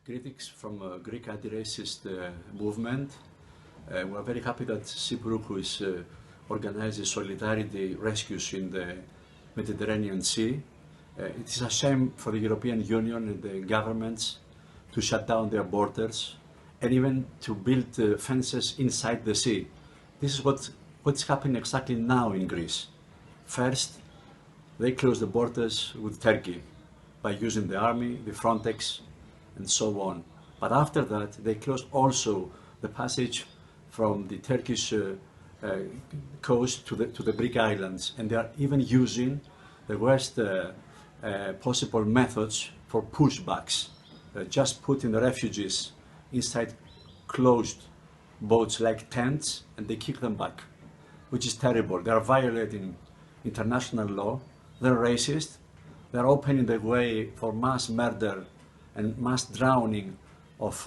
Critics from Greek anti-racist movement. We are very happy that Seebrücke is organizing solidarity rescues in the Mediterranean Sea. It is a shame for the European Union and the governments to shut down their borders and even to build fences inside the sea. This is what's happening exactly now in Greece. First, they closed the borders with Turkey by using the army, the Frontex, and so on. But after that, they closed also the passage from the Turkish coast to the Greek islands, and they are even using the worst possible methods for pushbacks, just putting the refugees inside closed boats like tents, and they kick them back, which is terrible. They are violating international law, they're racist, they're opening the way for mass murder and mass drowning of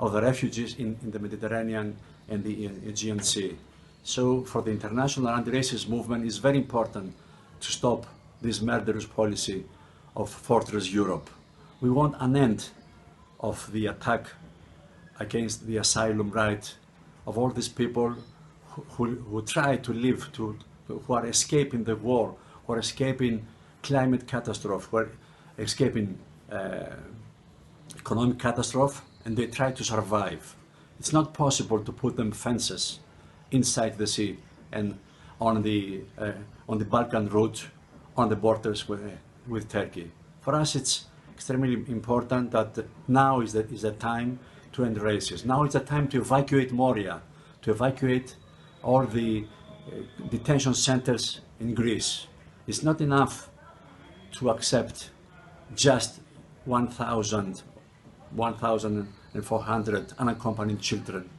the refugees in the Mediterranean and the Aegean Sea. So for the international anti-racist movement, it's very important to stop this murderous policy of Fortress Europe. We want an end of the attack against the asylum right of all these people who try to live, who are escaping the war, who are escaping climate catastrophe, who are escaping economic catastrophe, and they try to survive. It's not possible to put them fences inside the sea and on the Balkan route, on the borders with Turkey. For us, it's extremely important that now is the time to end racism. Now is the time to evacuate Moria, to evacuate all the detention centers in Greece. It's not enough to accept just 1,400 unaccompanied children.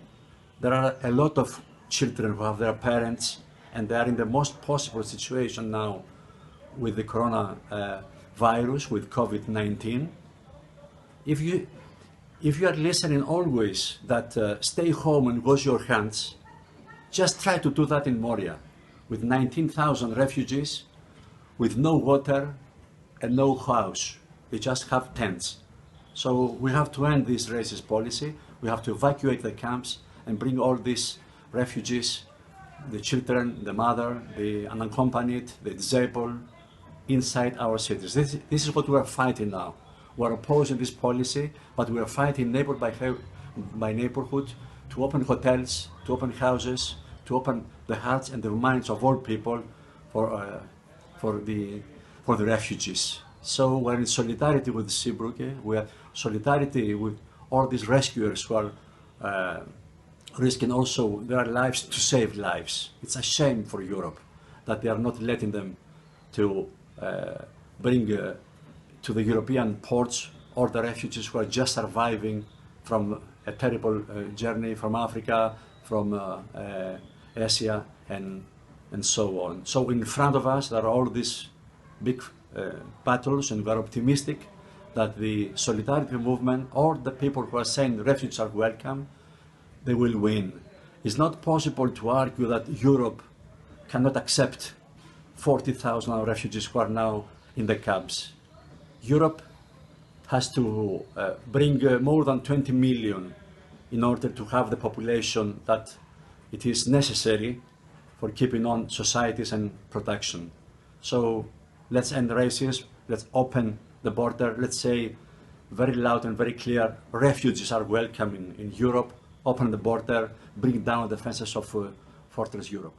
There are a lot of children who have their parents, and they are in the most possible situation now with the coronavirus, with COVID-19. If you are listening always that stay home and wash your hands, just try to do that in Moria, with 19,000 refugees, with no water and no house. They just have tents. So we have to end this racist policy. We have to evacuate the camps and bring all these refugees, the children, the mother, the unaccompanied, the disabled, inside our cities. This is what we are fighting now. We are opposing this policy, but we are fighting neighborhood by neighborhood to open hotels, to open houses, to open the hearts and the minds of all people for the refugees. So we're in solidarity with Seebrücke. We are solidarity with all these rescuers who are risking also their lives to save lives. It's a shame for Europe that they are not letting them to bring to the European ports all the refugees who are just surviving from a terrible journey from Africa, from Asia, and so on. So in front of us, there are all these big battles, and we are optimistic that the solidarity movement, or the people who are saying refugees are welcome, they will win. It's not possible to argue that Europe cannot accept 40,000 refugees who are now in the camps. Europe has to bring more than 20 million in order to have the population that it is necessary for keeping on societies and protection. So let's end racism, let's open the border, let's say very loud and very clear, refugees are welcome in Europe, open the border, bring down the fences of Fortress Europe.